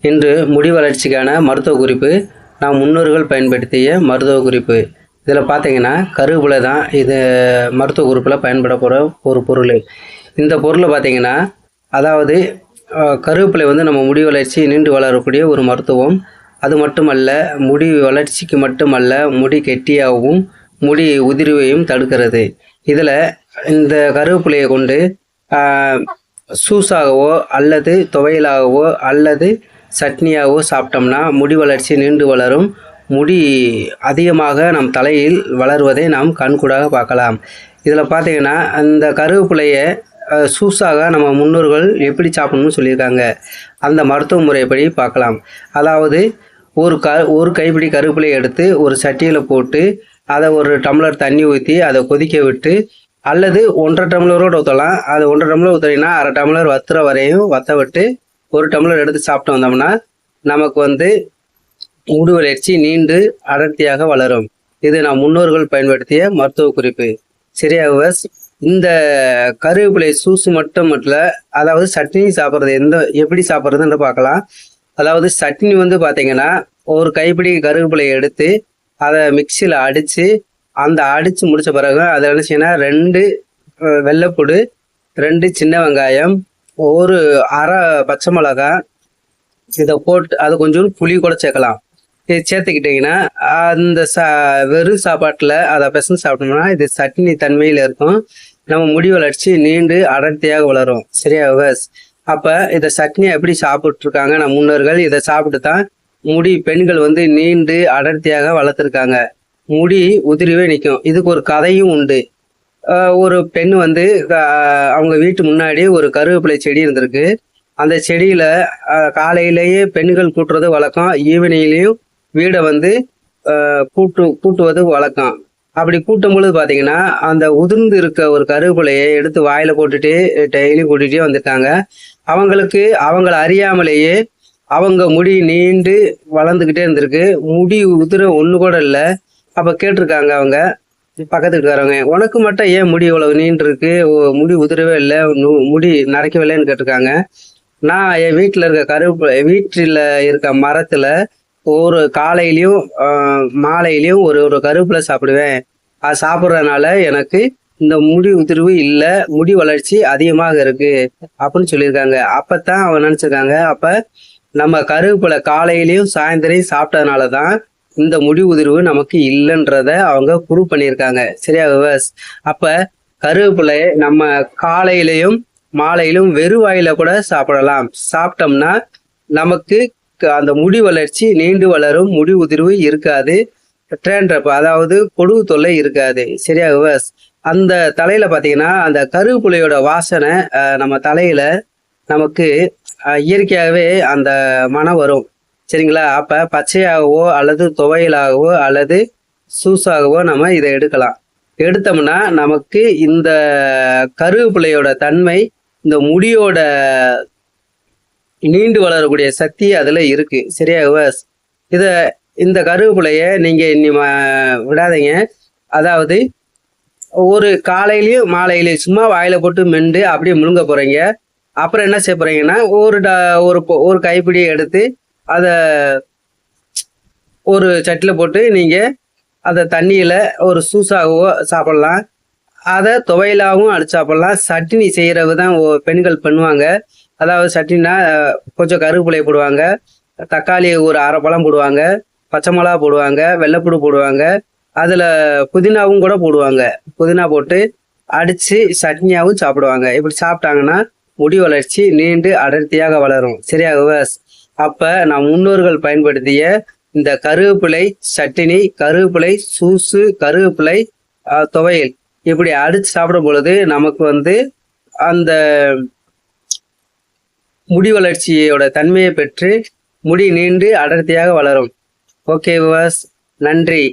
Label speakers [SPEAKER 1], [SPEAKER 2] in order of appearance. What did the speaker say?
[SPEAKER 1] இன்று முடி வளர்ச்சிக்கான மருத்துவ குறிப்பு, நாம் முன்னோர்கள் பயன்படுத்திய மருத்துவ குறிப்பு. இதில் பார்த்தீங்கன்னா கருவேப்பிலை தான் இது மருத்துவ குறிப்பில் பயன்பட போகிற ஒரு பொருள். இந்த பொருளை பார்த்தீங்கன்னா அதாவது கருவேப்பிலை வந்து நம்ம முடி வளர்ச்சி நீண்டு வளரக்கூடிய ஒரு மருத்துவம். அது மட்டுமல்ல, முடி வளர்ச்சிக்கு மட்டுமல்ல, முடி கெட்டியாகவும் முடி உதிர்வையும் தடுக்கிறது. இதில் இந்த கருவேப்பிலையை கொண்டு சூஸாகவோ அல்லது துவையலாகவோ அல்லது சட்னியாகவோ சாப்பிட்டோம்னா முடி வளர்ச்சி நீண்டு வளரும். முடி அதிகமாக நம் தலையில் வளருவதை நாம் கண்கூடாக பார்க்கலாம். இதில் பார்த்தீங்கன்னா அந்த கருவேப்பிலையை சூஸாக நம்ம முன்னோர்கள் எப்படி சாப்பிடணும்னு சொல்லியிருக்காங்க. அந்த மருத்துவ முறைப்படி பார்க்கலாம். அதாவது ஒரு கைப்பிடி கருவேப்பிலையை எடுத்து ஒரு சட்டியில் போட்டு அதை ஒரு டம்ளர் தண்ணி ஊற்றி அதை கொதிக்க விட்டு, அல்லது 1.5 டம்ளரோடு ஊற்றலாம். அது 1.5 டம்ளர் ஊற்றுறீங்கன்னா 1/2 டம்ளர் வத்துற வரையும் வற்ற விட்டு 1 டம்ளர் எடுத்து சாப்பிட்டு வந்தோம்னா நமக்கு வந்து முடி வளர்ச்சி நீண்டு அடர்த்தியாக வளரும். இது நாம் முன்னோர்கள் பயன்படுத்திய மருத்துவ குறிப்பு. சரியாக இந்த கருவேப்பிலை சூஸ் மட்டும் இல்லை, அதாவது சட்னி சாப்பிட்றது எப்படி சாப்பிட்றதுன்னு பார்க்கலாம். அதாவது சட்னி வந்து பார்த்தீங்கன்னா ஒரு கைப்பிடி கருவேப்பிலையை எடுத்து அதை மிக்சியில் அடித்து அடித்து முடித்த பிறகு அதை என்ன செய்யணும், 2 வெள்ளைப்பூடு, 2 சின்ன வெங்காயம், ஒரு அரை பச்சை மிளகாய், இதை போட்டு அது கொஞ்சம் புளி கூட சேர்க்கலாம். இது சேர்த்துக்கிட்டிங்கன்னா அந்த வெறும் சாப்பாட்டில் அதை பிசைஞ்சு சாப்பிட்டோம்னா இது சட்னி தன்மையில் இருக்கும். நம்ம முடி வளர்ச்சி நீண்டு அடர்த்தியாக வளரும். சரியாக அப்போ இதை சட்னியை எப்படி சாப்பிட்ருக்காங்க நம்ம முன்னோர்கள். இதை சாப்பிட்டு தான் பெண்கள் வந்து நீண்டு அடர்த்தியாக வளர்த்துருக்காங்க. முடி உதிரிவே நிற்கும். இதுக்கு ஒரு கதையும் உண்டு. ஒரு பெண் வந்து அவங்க வீட்டு முன்னாடி ஒரு கருவேப்பிலை செடி இருந்திருக்கு. அந்த செடியில் காலையிலேயே பெண்கள் கூட்டுறது வழக்கம், ஈவினிங்லேயும் வீடை வந்து கூட்டுவது வழக்கம். அப்படி கூட்டும் பொழுது பார்த்தீங்கன்னா அந்த உதிர்ந்து இருக்க ஒரு கருவேப்பிலையை எடுத்து வாயில் போட்டுட்டு டெய்லி கூட்டிகிட்டே வந்திருக்காங்க. அவங்கள அறியாமலேயே அவங்க முடி நீண்டு வளர்ந்துக்கிட்டே இருந்திருக்கு. முடி உதிர ஒன்று கூட இல்லை. அப்போ கேட்டிருக்காங்க அவங்க பக்கத்து வீட்டுக்காரவங்க, உனக்கு மட்டும் ஏன் முடி இவ்வளவு நீண்டு இருக்கு, முடி உதிரவே இல்லை, முடி நரைக்கவே இல்லைன்னு கேட்டிருக்காங்க. நான் என் வீட்டில் இருக்க மரத்தில் ஒரு காலையிலையும் மாலையிலையும் ஒரு கருவேப்பிலை சாப்பிடுவேன். அது சாப்பிட்றதுனால எனக்கு இந்த முடி உதிர்வு இல்லை, முடி வளர்ச்சி அதிகமாக இருக்கு அப்படின்னு சொல்லியிருக்காங்க. அப்போத்தான் அவங்க நினச்சிருக்காங்க, அப்போ நம்ம கருவேப்பிலை காலையிலையும் சாயந்தரம் சாப்பிட்டதுனால தான் இந்த முடி உதிர்வு நமக்கு இல்லைன்றத அவங்க ப்ரூவ் பண்ணியிருக்காங்க. சரியா விவாஸ்? அப்போ கருவேப்பிலை நம்ம காலையிலையும் மாலையிலும் வெறும் வாயில கூட சாப்பிடலாம். சாப்பிட்டோம்னா நமக்கு அந்த முடி வளர்ச்சி நீண்டு வளரும், முடி உதிர்வு இருக்காது, ட்ரெண்ட்ரப் அதாவது பொடுகு தொல்லை இருக்காது. சரியா விவாஸ்? அந்த தலையில பார்த்தீங்கன்னா அந்த கருவேப்பிலையோட வாசனை நம்ம தலையில நமக்கு இயற்கையாகவே அந்த மனம் வரும். சரிங்களா? அப்போ பச்சையாகவோ அல்லது துவையலாகவோ அல்லது சூஸாகவோ நம்ம இதை எடுத்தோம்னா நமக்கு இந்த கருவேப்பிலையோட தன்மை, இந்த முடியோட நீண்டு வளரக்கூடிய சக்தி அதில் இருக்கு. சரியா? இந்த கருவேப்பிலையை நீங்கள் விடாதீங்க. அதாவது ஒரு காலையிலையும் மாலையிலையும் சும்மா வாயில போட்டு மெண்டு அப்படியே முழுங்க போறீங்க. அப்புறம் என்ன செய்ய போறீங்கன்னா ஒரு கைப்பிடியை எடுத்து அதை ஒரு சட்டியில் போட்டு நீங்கள் அதை தண்ணியில் ஒரு சூஸாகவோ சாப்பிட்லாம், அதை துவையலாகவும் அடிச்சு சாப்பிட்லாம். சட்னி செய்கிறது தான் பெண்கள் பண்ணுவாங்க. அதாவது சட்னினா கொஞ்சம் கருவேப்பிலை போடுவாங்க, தக்காளி ஒரு அரை பழம் போடுவாங்க, பச்சை மிளகா போடுவாங்க, வெள்ளைப்பூடு போடுவாங்க, அதில் புதினாவும் கூட போடுவாங்க. புதினா போட்டு அடித்து சட்னியாகவும் சாப்பிடுவாங்க. இப்படி சாப்பிட்டாங்கன்னா முடி வளர்ச்சி நீண்டு அடர்த்தியாக வளரும். சரியாக? அப்போ நம் முன்னோர்கள் பயன்படுத்திய இந்த கருவேப்பிலை சட்டினி, கருவேப்பிலை சூஸு, கருவேப்பிலை துவையல் இப்படி அடித்து சாப்பிடும் பொழுது நமக்கு வந்து அந்த முடி வளர்ச்சியோட தன்மையை பெற்று முடி நீண்டு அடர்த்தியாக வளரும். ஓகே விவாஸ், நன்றி.